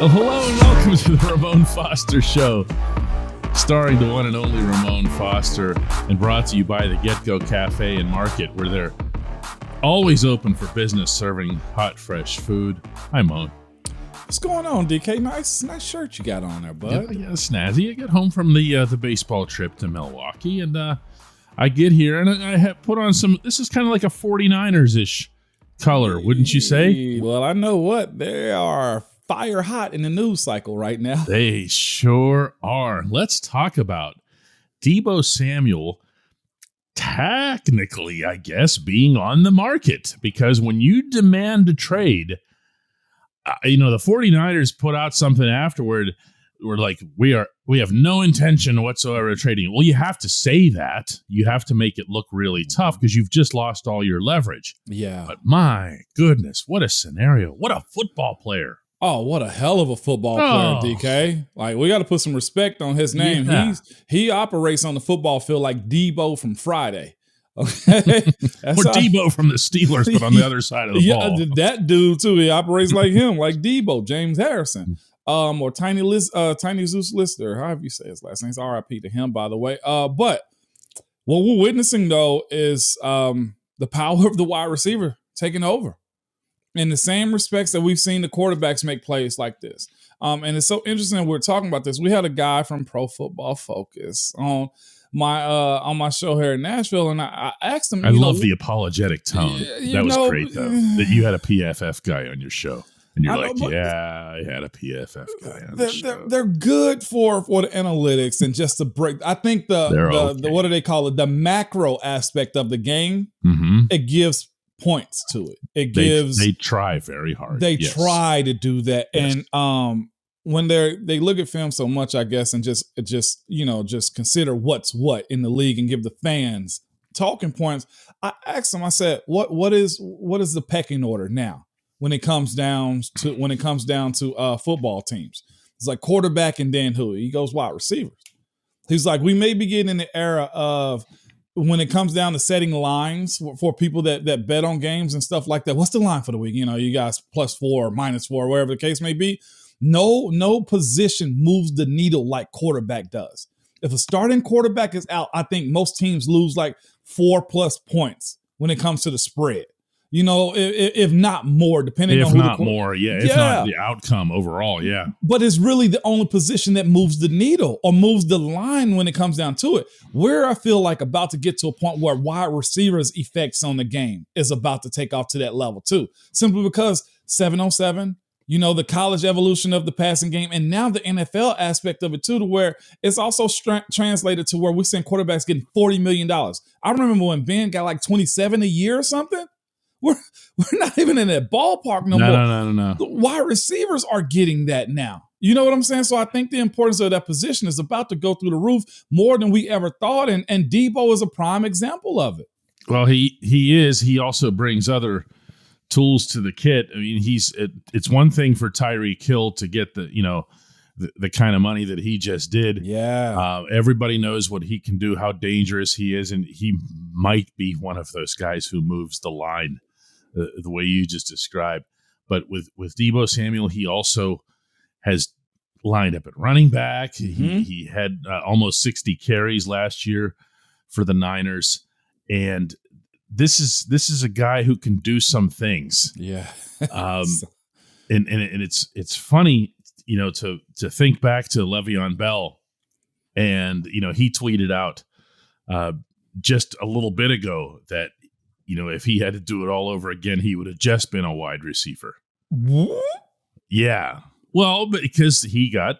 Well, hello and welcome to the Ramon Foster Show, starring the one and only Ramon Foster, and brought to you by the Get-Go Cafe and Market, where they're always open for business, serving hot, fresh food. Hi, Mon. What's going on, DK? Nice shirt you got on there, bud. Yeah, snazzy. I get home from the baseball trip to Milwaukee, and I get here, and I have put on some. This is kind of like a 49ers-ish color, wouldn't you say? Well, I know what. They are fire hot in the news cycle right now. They sure are. Let's talk about Deebo Samuel technically, I guess, being on the market, because when you demand a trade, the 49ers put out something afterward. We're like, we have no intention whatsoever of trading. Well, you have to say that. You have to make it look really tough because you've just lost all your leverage. Yeah. But my goodness, what a scenario. What a football player. Oh, what a hell of a football player, DK. Like, we got to put some respect on his name. Yeah. He operates on the football field like Deebo from Friday. Okay. Or Deebo from the Steelers, but on the other side of the ball. That dude, too. He operates like him, like Deebo, James Harrison. Or Tiny Zeus Lister, however you say his last name. It's RIP to him, by the way. But what we're witnessing, though, is the power of the wide receiver taking over in the same respects that we've seen the quarterbacks make plays like this. And it's so interesting that we're talking about this. We had a guy from Pro Football Focus on my show here in Nashville, and I asked him. I love the apologetic tone. That was great, though, that you had a PFF guy on your show. And you're like, I had a PFF guy on the show. They're good for the analytics and just to break. I think the what do they call it? The macro aspect of the game. Mm-hmm. It gives points to it. It gives. They try very hard. They try to do that, yes. And when they look at film so much, I guess, and just consider what's what in the league and give the fans talking points. I asked them. I said, what is the pecking order now? When it comes down to football teams, it's like quarterback and then who? He goes wide receivers. He's like, we may be getting in the era of when it comes down to setting lines for people that bet on games and stuff like that. What's the line for the week? You guys +4 or -4, wherever the case may be. No position moves the needle like quarterback does. If a starting quarterback is out, I think most teams lose like 4+ points when it comes to the spread. If not more, depending on who if not the outcome overall, yeah. But it's really the only position that moves the needle or moves the line when it comes down to it. Where I feel like about to get to a point where wide receivers' effects on the game is about to take off to that level too. Simply because 7-on-7, the college evolution of the passing game, and now the NFL aspect of it too, to where it's also translated to where we're seeing quarterbacks getting $40 million. I remember when Ben got like 27 a year or something. We're not even in that ballpark no more. No. The wide receivers are getting that now. You know what I'm saying? So I think the importance of that position is about to go through the roof more than we ever thought. And Deebo is a prime example of it. Well, he is. He also brings other tools to the kit. I mean, it's one thing for Tyreek Hill to get the kind of money that he just did. Yeah. Everybody knows what he can do, how dangerous he is. And he might be one of those guys who moves the line the way you just described. But with Deebo Samuel, he also has lined up at running back. Mm-hmm. He had almost 60 carries last year for the Niners. And this is a guy who can do some things. Yeah. And it's funny, to think back to Le'Veon Bell, and he tweeted out just a little bit ago that if he had to do it all over again, he would have just been a wide receiver. What? Yeah. Well, because he got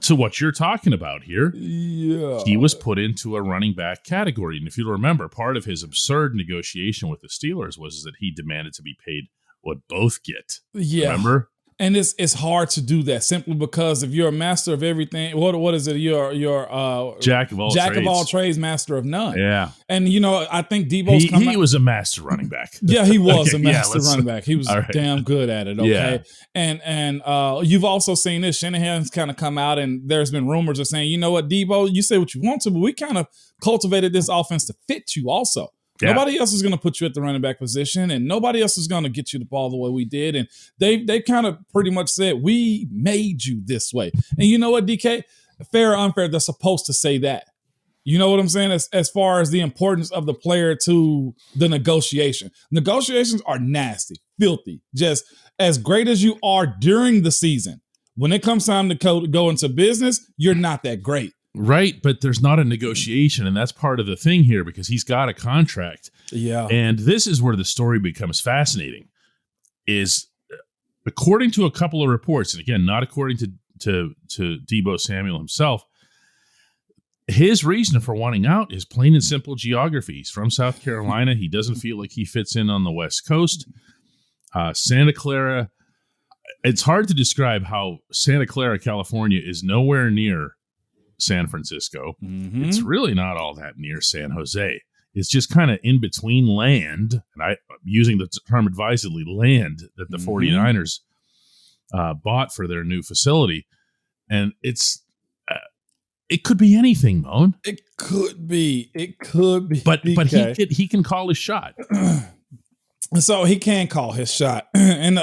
to what you're talking about here. Yeah. He was put into a running back category, and if you remember, part of his absurd negotiation with the Steelers was that he demanded to be paid what both get. Yeah. Remember? And it's hard to do that simply because if you're a master of everything, what is it? You're jack of all trades, master of none. Yeah. And I think Deebo's he was a master running back. Yeah, he was a master running back. He was damn good at it. Okay. Yeah. And you've also seen this. Shanahan's kind of come out, and there's been rumors of saying, you know what, Deebo, you say what you want to, but we kind of cultivated this offense to fit you also. Yeah. Nobody else is going to put you at the running back position, and nobody else is going to get you the ball the way we did. And they kind of pretty much said, we made you this way. And you know what, DK? Fair or unfair, they're supposed to say that. You know what I'm saying? As far as the importance of the player to the negotiation. Negotiations are nasty, filthy. Just as great as you are during the season, when it comes time to go into business, you're not that great. Right, but there's not a negotiation, and that's part of the thing here because he's got a contract. Yeah. And this is where the story becomes fascinating, is according to a couple of reports, and again, not according to Deebo Samuel himself, his reason for wanting out is plain and simple geography. He's from South Carolina. He doesn't feel like he fits in on the West Coast. Santa Clara, it's hard to describe how Santa Clara, California is nowhere near San Francisco. Mm-hmm. It's really not all that near San Jose. It's just kind of in between land, and I'm using the term advisedly, land that the 49ers bought for their new facility. And it could be anything, Moan. It could be. But he can call his shot. So he can call his shot. And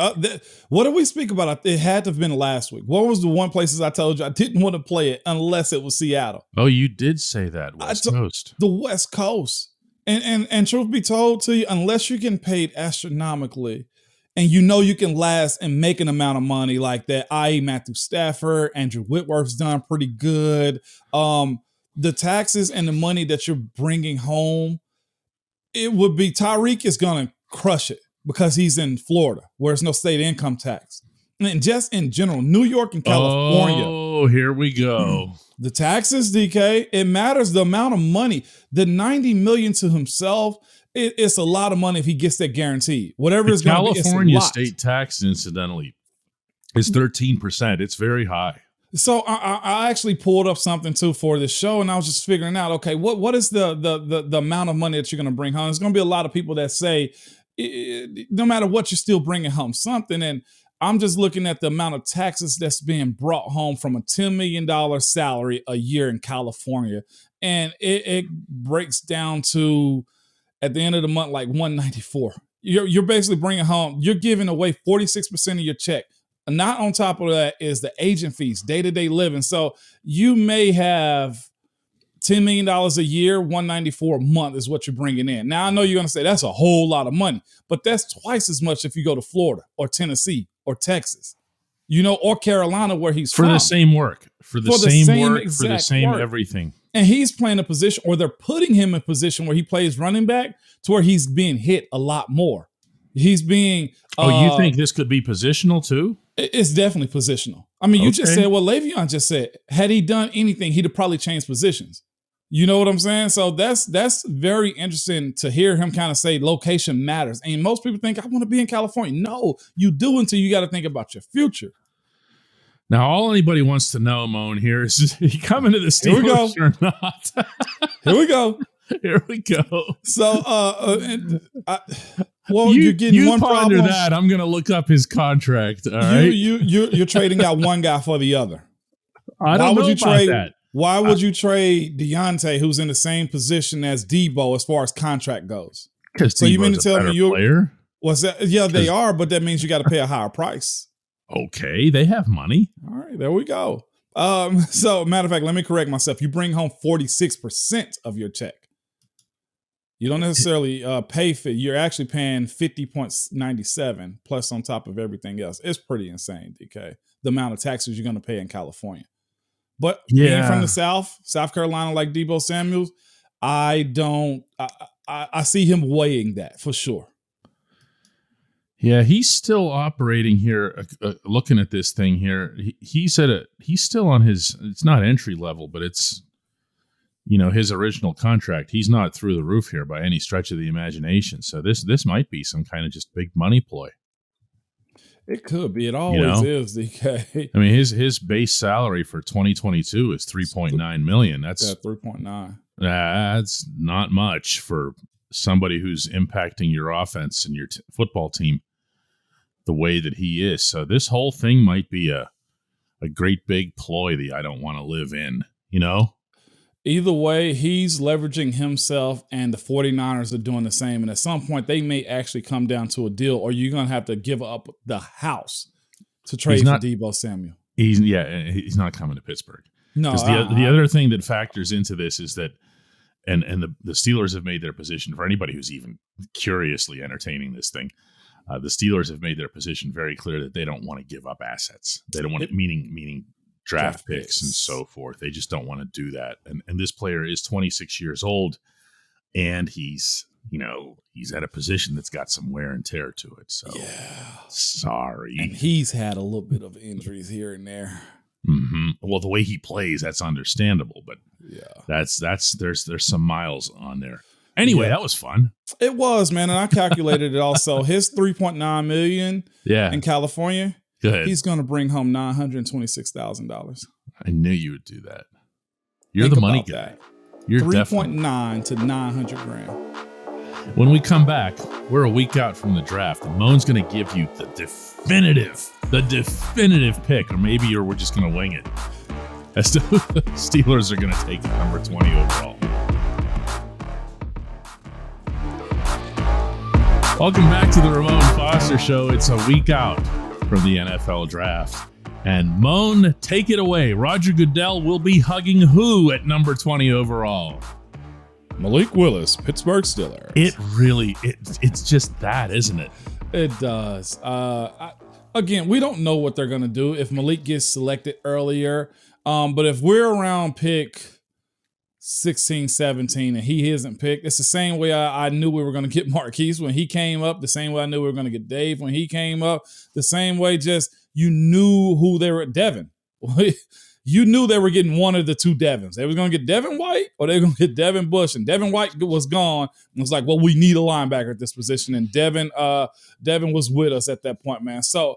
what did we speak about? It had to have been last week. What was the one places I told you I didn't want to play it unless it was Seattle? Oh, you did say that, West Coast. The West Coast. And truth be told to you, unless you're getting paid astronomically and you know you can last and make an amount of money like that, i.e. Matthew Stafford, Andrew Whitworth's done pretty good. The taxes and the money that you're bringing home, it would be Tyreek is going to crush it because he's in Florida where there's no state income tax. And just in general, New York and California. Oh, here we go. The taxes, DK, it matters the amount of money. The $90 million to himself, it's a lot of money if he gets that guaranteed. Whatever it's going to be, California state tax, incidentally, is 13%. It's very high. So I actually pulled up something too for this show, and I was just figuring out, okay, what is the amount of money that you're going to bring home? There's going to be a lot of people that say, no matter what, you're still bringing home something. And I'm just looking at the amount of taxes that's being brought home from a $10 million salary a year in California. And it breaks down to, at the end of the month, like $194. You're basically bringing home, you're giving away 46% of your check. And not on top of that is the agent fees, day-to-day living. So you may have $10 million a year, $194 a month is what you're bringing in. Now, I know you're going to say that's a whole lot of money, but that's twice as much if you go to Florida or Tennessee or Texas, or Carolina where he's from. For the same work, for the same everything. And he's playing a position, or they're putting him in a position where he plays running back to where he's being hit a lot more. He's being... you think this could be positional too? It's definitely positional. I mean, you just said what Le'Veon just said. Had he done anything, he'd have probably changed positions. You know what I'm saying? So that's very interesting to hear him kind of say location matters. And most people think, I want to be in California. No, you do until you got to think about your future. Now, all anybody wants to know, Moan, here is he coming to the Steelers or not? Here we go. Here we go. So, you're getting you one ponder problem. that. I'm going to look up his contract. All right. You're trading out one guy for the other. I don't know about that. Why would you trade Deontay, who's in the same position as Deebo as far as contract goes? So you mean to tell me you're player? What's that? Yeah, they are, but that means you got to pay a higher price. Okay, they have money. All right, there we go. So, matter of fact, let me correct myself. You bring home 46% of your check. You don't necessarily pay for it. You're actually paying 50.97 plus on top of everything else. It's pretty insane, DK, the amount of taxes you're going to pay in California. But being from the South Carolina, like Deebo Samuel, I see him weighing that for sure. Yeah, he's still operating here. Looking at this thing here, he's still on his. It's not entry level, but it's his original contract. He's not through the roof here by any stretch of the imagination. So this might be some kind of just big money ploy. It could be. It always is, DK. I mean, his base salary for 2022 is $3.9 million. That's 3.9. That's not much for somebody who's impacting your offense and your football team the way that he is. So this whole thing might be a great big ploy that I don't want to live in. Either way, he's leveraging himself, and the 49ers are doing the same. And at some point, they may actually come down to a deal, or you're going to have to give up the house to trade for Deebo Samuel. He's not coming to Pittsburgh. No, because the other thing that factors into this is that, and the Steelers have made their position, for anybody who's even curiously entertaining this thing, the Steelers have made their position very clear that they don't want to give up assets. They don't want it, meaning draft picks and so forth. They just don't want to do that. And this player is 26 years old, and he's at a position that's got some wear and tear to it. So sorry. And he's had a little bit of injuries here and there. Mm-hmm. Well, the way he plays, that's understandable, but there's some miles on there. Anyway, that was fun. It was, man, and I calculated it also. His $3.9 million in California. He's going to bring home $926,000. I knew you would do that. You're the money guy. You're 3.9 to $900,000. When we come back, we're a week out from the draft, and Moan's going to give you the definitive pick, or maybe we're just going to wing it. As the Steelers are going to take number 20 overall. Welcome back to the Ramon Foster Show. It's a week out from the NFL draft. And Moan, take it away. Roger Goodell will be hugging who at number 20 overall? Malik Willis, Pittsburgh Steelers. It's just that, isn't it? It does. Again, we don't know what they're going to do if Malik gets selected earlier. But if we're around pick 16, 17, and he isn't picked, it's the same way I knew we were going to get Marquise when he came up, the same way I knew we were going to get Dave when he came up, the same way just you knew who they were at Devin. You knew they were getting one of the two Devins. They were going to get Devin White or they were going to get Devin Bush. And Devin White was gone. And it was like, well, we need a linebacker at this position. And Devin was with us at that point, man. So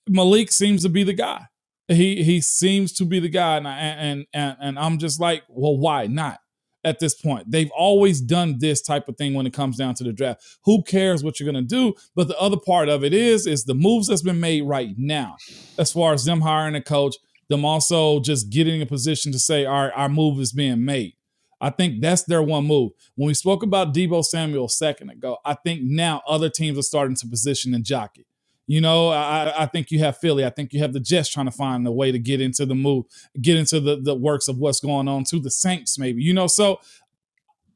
Malik seems to be the guy. He seems to be the guy. And I'm just like, well, why not at this point? They've always done this type of thing when it comes down to the draft. Who cares what you're going to do? But the other part of it is the moves that's been made right now, as far as them hiring a coach, them also just getting in a position to say, all right, our move is being made. I think that's their one move. When we spoke about Deebo Samuel a second ago, I think now other teams are starting to position and jockey. You know, I think you have Philly. I think you have the Jets trying to find a way to get into the move, get into the works of what's going on to the Saints maybe. You know, so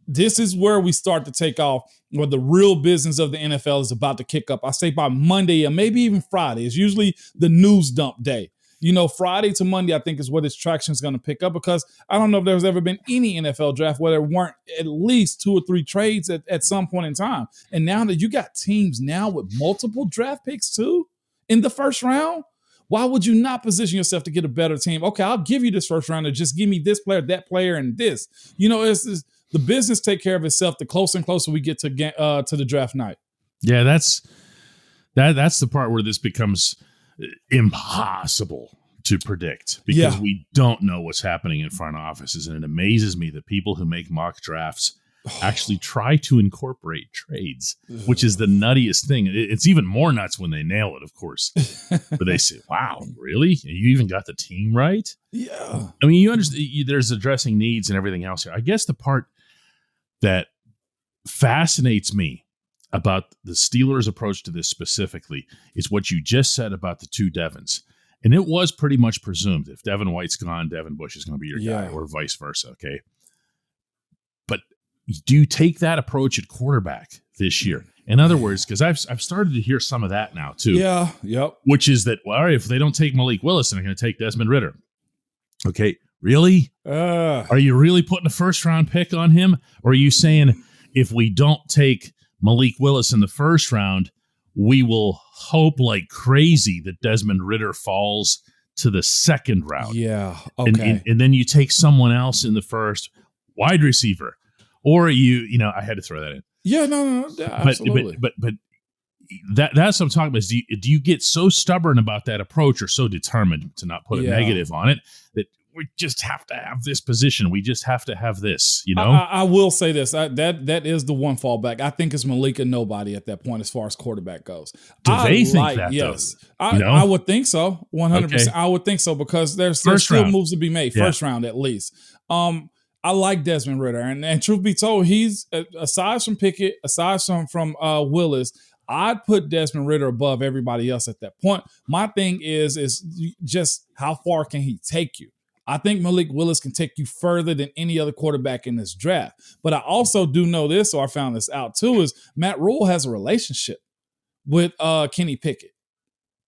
this is where we start to take off, where the real business of the NFL is about to kick up. I say by Monday or maybe even Friday. It's usually the news dump day. You know, Friday to Monday, I think, is where this traction is going to pick up, because I don't know if there's ever been any NFL draft where there weren't at least 2 or 3 trades at some point in time. And now that you got teams now with multiple draft picks too in the first round, why would you not position yourself to get a better team? Okay, I'll give you this first rounder. Just give me this player, that player, and this. You know, it's the business take care of itself the closer and closer we get to the draft night. Yeah, that's the part where this becomes impossible to predict, because we don't know what's happening in front offices. And it amazes me that people who make mock drafts actually try to incorporate trades, which is the nuttiest thing. It's even more nuts when they nail it, of course. But they say, wow, really? You even got the team right? Yeah. I mean, you understand, there's addressing needs and everything else here. I guess the part that fascinates me about the Steelers' approach to this specifically is what you just said about the 2 Devins. And it was pretty much presumed if Devin White's gone, Devin Bush is going to be your guy, or vice versa, okay? But do you take that approach at quarterback this year? In other words, because I've started to hear some of that now too. Yeah, yep. Which is that, well, all right, if they don't take Malik Willis, then they're going to take Desmond Ridder. Okay, really? Are you really putting a first-round pick on him? Or are you saying if we don't take Malik Willis in the first round, we will hope like crazy that Desmond Ridder falls to the second round? Yeah, okay. And then you take someone else in the first, wide receiver, or I had to throw that in. Yeah, no, absolutely. But that's what I'm talking about. Is do you get so stubborn about that approach, or so determined to not put a negative on it, that we just have to have this position? We just have to have this, you know? I will say this. That is the one fallback. I think it's Malik and nobody at that point as far as quarterback goes. Do they think that, yes. though? I would think so. 100%. Okay. I would think so, because there's still moves to be made. First round at least. I like Desmond Ridder, and truth be told, he's aside from Pickett, aside from Willis, I'd put Desmond Ridder above everybody else at that point. My thing is just how far can he take you? I think Malik Willis can take you further than any other quarterback in this draft. But I also do know this, or I found this out too, is Matt Rule has a relationship with Kenny Pickett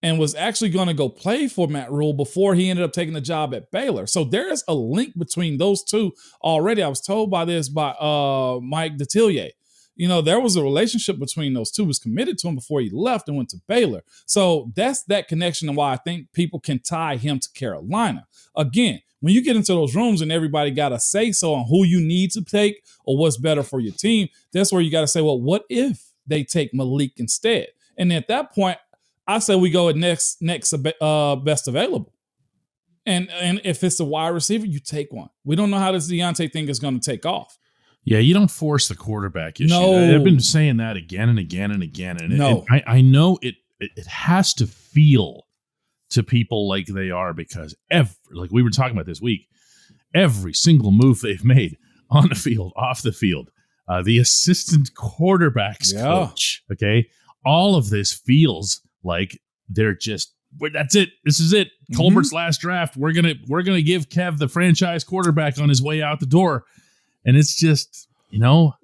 and was actually going to go play for Matt Rule before he ended up taking the job at Baylor. So there's a link between those two already. I was told by Mike Detillier. There was a relationship between those two. He was committed to him before he left and went to Baylor. So that's that connection and why I think people can tie him to Carolina. Again, when you get into those rooms and everybody got to say so on who you need to take or what's better for your team, that's where you got to say, well, what if they take Malik instead? And at that point, I say we go at next best available. And if it's a wide receiver, you take one. We don't know how this Deontay thing is going to take off. Yeah, you don't force the quarterback issue. No. I've been saying that again and again and again. And no. I know it has to feel to people like they are because like we were talking about this week, every single move they've made on the field, off the field, the assistant quarterback's coach, okay, all of this feels like they're just, that's it. This is it. Colbert's last draft. We're gonna give Kev the franchise quarterback on his way out the door. And it's just, Well,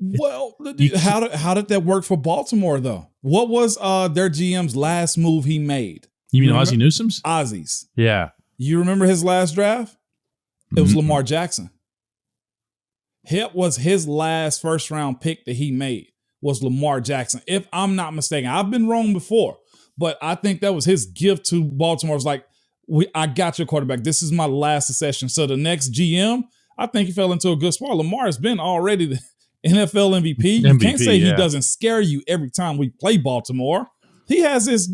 how did that work for Baltimore, though? What was their GM's last move he made? You mean Ozzie Newsome's? Ozzy's. Yeah. You remember his last draft? It was Lamar Jackson. It was his last first-round pick that he made was Lamar Jackson, if I'm not mistaken. I've been wrong before, but I think that was his gift to Baltimore. It was like, I got your quarterback. This is my last succession. So the next GM, I think he fell into a good spot. Lamar has been already the NFL MVP. You can't say he doesn't scare you every time we play Baltimore. He has his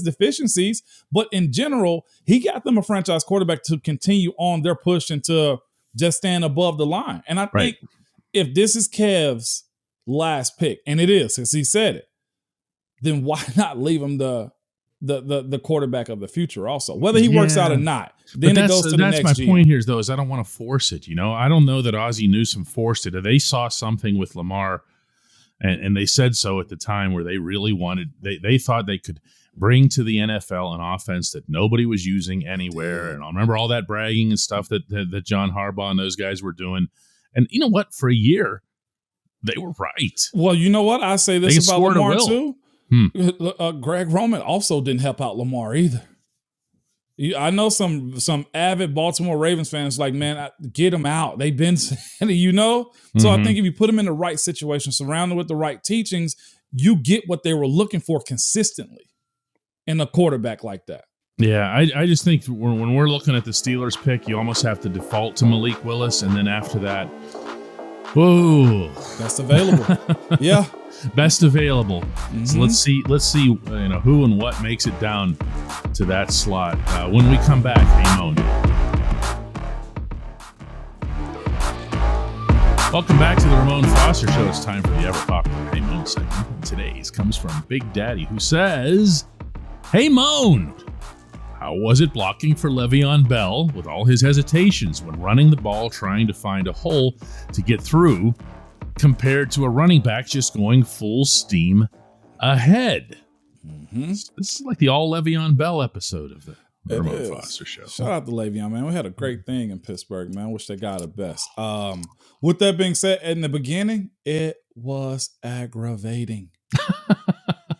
deficiencies, but in general, he got them a franchise quarterback to continue on their push and to just stand above the line. And I think if this is Kev's last pick, and it is, because he said it, then why not leave him the quarterback of the future also, whether he works out or not. Then it goes to the next. That's my point here, though, is I don't want to force it. I don't know that Ozzie Newsome forced it. They saw something with Lamar, and they said so at the time where they really wanted. They thought they could bring to the NFL an offense that nobody was using anywhere. And I remember all that bragging and stuff that John Harbaugh and those guys were doing. And you know what? For a year, they were right. Well, you know what? I say this about Lamar too. Greg Roman also didn't help out Lamar either. I know some avid Baltimore Ravens fans like, man, get him out. They've been saying it, So I think if you put him in the right situation, surrounded with the right teachings, you get what they were looking for consistently in a quarterback like that. Yeah, I just think when we're looking at the Steelers pick, you almost have to default to Malik Willis, and then after that, whoa, that's available. Yeah. Best available. So let's see who and what makes it down to that slot when we come back. Hey Mon. Welcome back to the Ramon Foster Show. It's time for the ever popular Hey Mon segment. And today's comes from Big Daddy, who says, "Hey Mon, how was it blocking for Le'Veon Bell with all his hesitations when running the ball, trying to find a hole to get through, compared to a running back just going full steam ahead?" This is like the all Le'Veon Bell episode of the Ramon Foster Show. Shout out to Le'Veon, man. We had a great thing in Pittsburgh, man. Wish they got it best. With that being said, in the beginning, it was aggravating.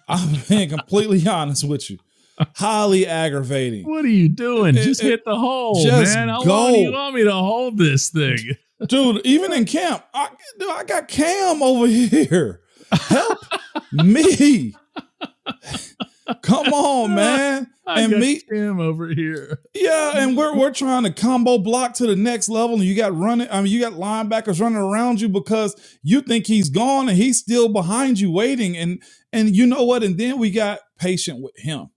I'm being completely honest with you. Highly aggravating. What are you doing? Just hit the hole, man. How long do you want me to hold this thing? Dude, even in camp, I got Cam over here. Help me. Come on, man. I got Cam over here. Yeah, and we're trying to combo block to the next level, and you got linebackers running around you because you think he's gone and he's still behind you waiting. And you know what? And then we got patient with him.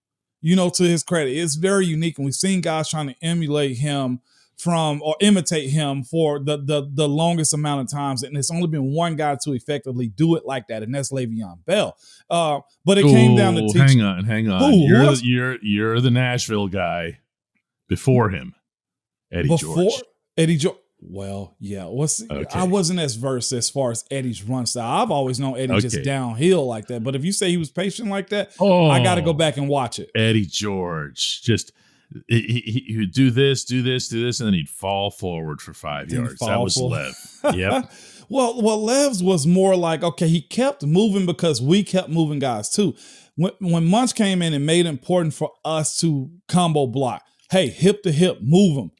To his credit, it's very unique, and we've seen guys trying to emulate him or imitate him for the longest amount of times, and it's only been one guy to effectively do it like that, and that's Le'Veon Bell. But it came down to teaching. Hang on. You're the Nashville guy before him, Eddie George. Eddie George. Well, yeah. Okay. I wasn't as versed as far as Eddie's run style. I've always known Eddie just Okay. downhill like that. But if you say he was patient like that, Oh, I got to go back and watch it. Eddie George, just he would do this, and then he'd fall forward for 5 yards. That was Lev. Yep. Well, Lev's was more like, okay, he kept moving because we kept moving guys too. When Munch came in and made it important for us to combo block, hey, hip to hip, move him.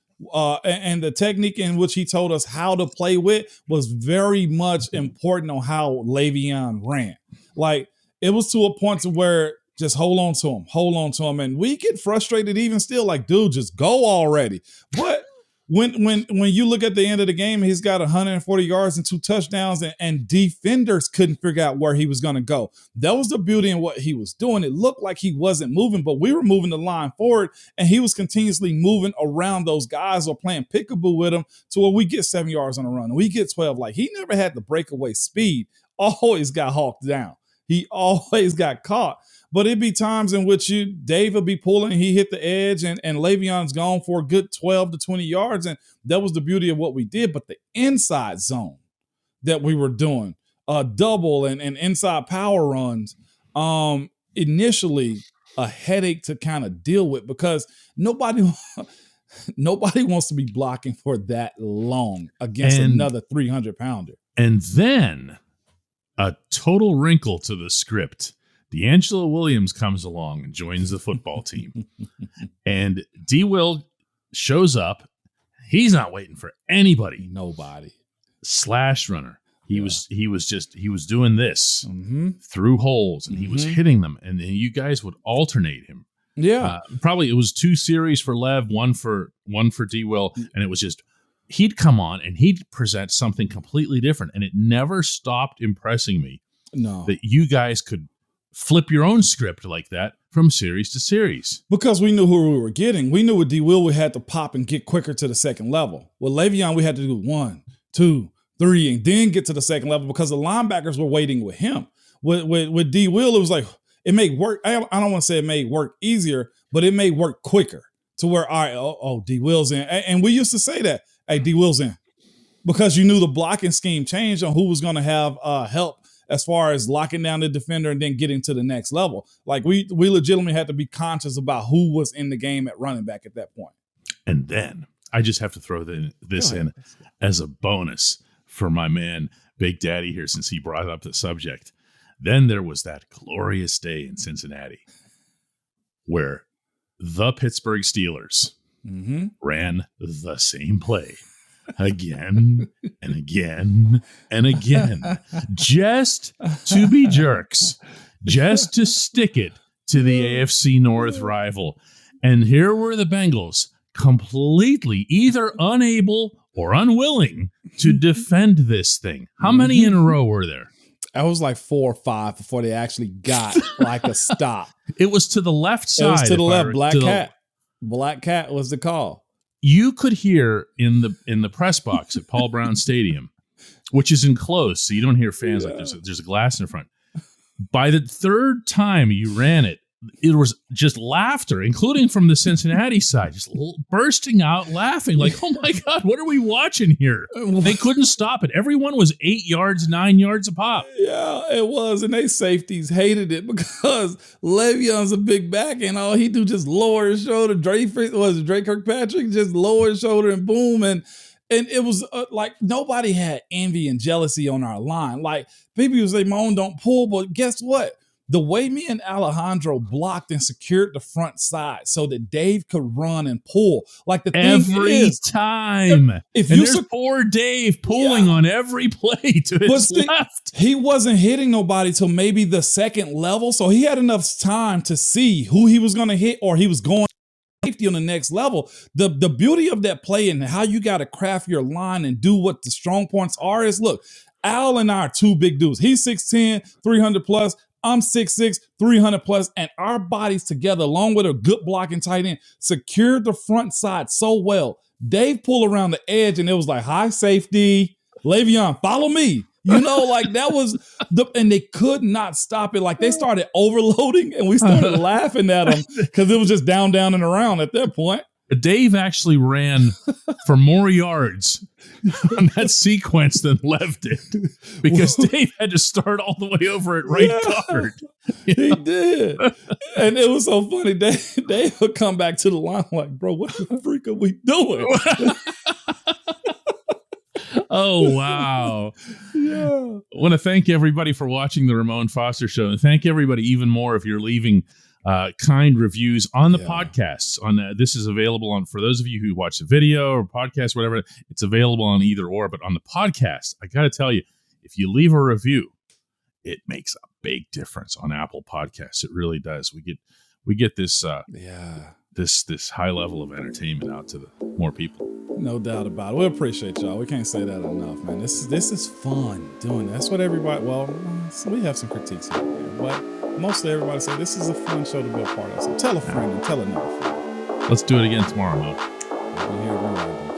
And the technique in which he told us how to play with was very much important on how Le'Veon ran. Like, it was to a point to where just hold on to him. And we get frustrated even still, like, dude, just go already. But when you look at the end of the game, he's got 140 yards and 2 touchdowns, and defenders couldn't figure out where he was going to go. That was the beauty in what he was doing. It looked like he wasn't moving, but we were moving the line forward, and he was continuously moving around those guys or playing peekaboo with them to where we get 7 yards on a run and we get 12. Like, he never had the breakaway speed. Always got hawked down. He always got caught. But it'd be times in which Dave would be pulling, he hit the edge, and Le'Veon's gone for a good 12 to 20 yards. And that was the beauty of what we did. But the inside zone that we were doing, double and inside power runs, initially a headache to kind of deal with because nobody wants to be blocking for that long against another 300-pounder. And then a total wrinkle to the script. D'Angelo Williams comes along and joins the football team. And D-Will shows up. He's not waiting for anybody. Nobody. Slash runner. He was doing this through holes, and he was hitting them. And then you guys would alternate him. Yeah. Probably it was 2 series for Lev, one for D-Will, and it was just he'd come on and he'd present something completely different. And it never stopped impressing me that you guys could flip your own script like that from series to series. Because we knew who we were getting. We knew with D-Will we had to pop and get quicker to the second level. With Le'Veon, we had to do 1, 2, 3, and then get to the second level because the linebackers were waiting with him. With D-Will, it was like, it made work. I don't want to say it made work easier, but it made work quicker to where, all right, D-Will's in. And we used to say that, hey, D-Will's in. Because you knew the blocking scheme changed on who was going to have help as far as locking down the defender and then getting to the next level. Like we legitimately had to be conscious about who was in the game at running back at that point. And then I just have to throw this in as a bonus for my man, Big Daddy here, since he brought up the subject. Then there was that glorious day in Cincinnati where the Pittsburgh Steelers ran the same play again and again and again, just to be jerks, just to stick it to the AFC North rival. And here were the Bengals, completely either unable or unwilling to defend this thing. How many in a row were there? I was like 4 or 5 before they actually got like a stop. It was to the left side. It was to the left. Black Cat was the call. You could hear in the press box at Paul Brown Stadium, which is enclosed, so you don't hear fans. Like there's a glass in front. By the third time you ran it, it was just laughter, including from the Cincinnati side, just bursting out laughing like, oh my God, what are we watching here? They couldn't stop it. Everyone was 8 yards, 9 yards a pop. Yeah, it was. And they safeties hated it because Le'Veon's a big back and all he do just lower his shoulder. Drake Kirkpatrick just lower his shoulder and boom. And it was like nobody had envy and jealousy on our line. Like people would say, Mon don't pull, but guess what? The way me and Alejandro blocked and secured the front side so that Dave could run and pull. Like the thing every time. If and you there's poor Dave pulling on every play to his left. He wasn't hitting nobody till maybe the second level. So he had enough time to see who he was going to hit or he was going safety on the next level. The beauty of that play and how you got to craft your line and do what the strong points are is, look, Al and I are 2 big dudes. He's 6'10", 300 plus. I'm 6'6", 300 plus, and our bodies together, along with a good blocking tight end, secured the front side so well. Dave pulled around the edge, and it was like, high safety, Le'Veon, follow me. You know, like that was and they could not stop it. Like they started overloading, and we started laughing at them because it was just down, and around at that point. Dave actually ran for more yards on that sequence than Lev did, because Dave had to start all the way over at right guard. He did. And it was so funny. Dave would come back to the line like, bro, what the freak are we doing? Oh, wow. Yeah. I want to thank everybody for watching the Ramon Foster Show, and thank everybody even more if you're leaving kind reviews on the podcasts. This is available on, for those of you who watch the video or podcast, whatever, it's available on either or. But on the podcast, I got to tell you, if you leave a review, it makes a big difference on Apple Podcasts. It really does. We get this this high level of entertainment out to the more people. No doubt about it. We appreciate y'all. We can't say that enough, man. This is fun doing that. That's what everybody. Well, we have some critiques here, but mostly everybody say this is a fun show to be a part of. So tell a friend and tell another friend. Let's do it again tomorrow, Mo. We'll be here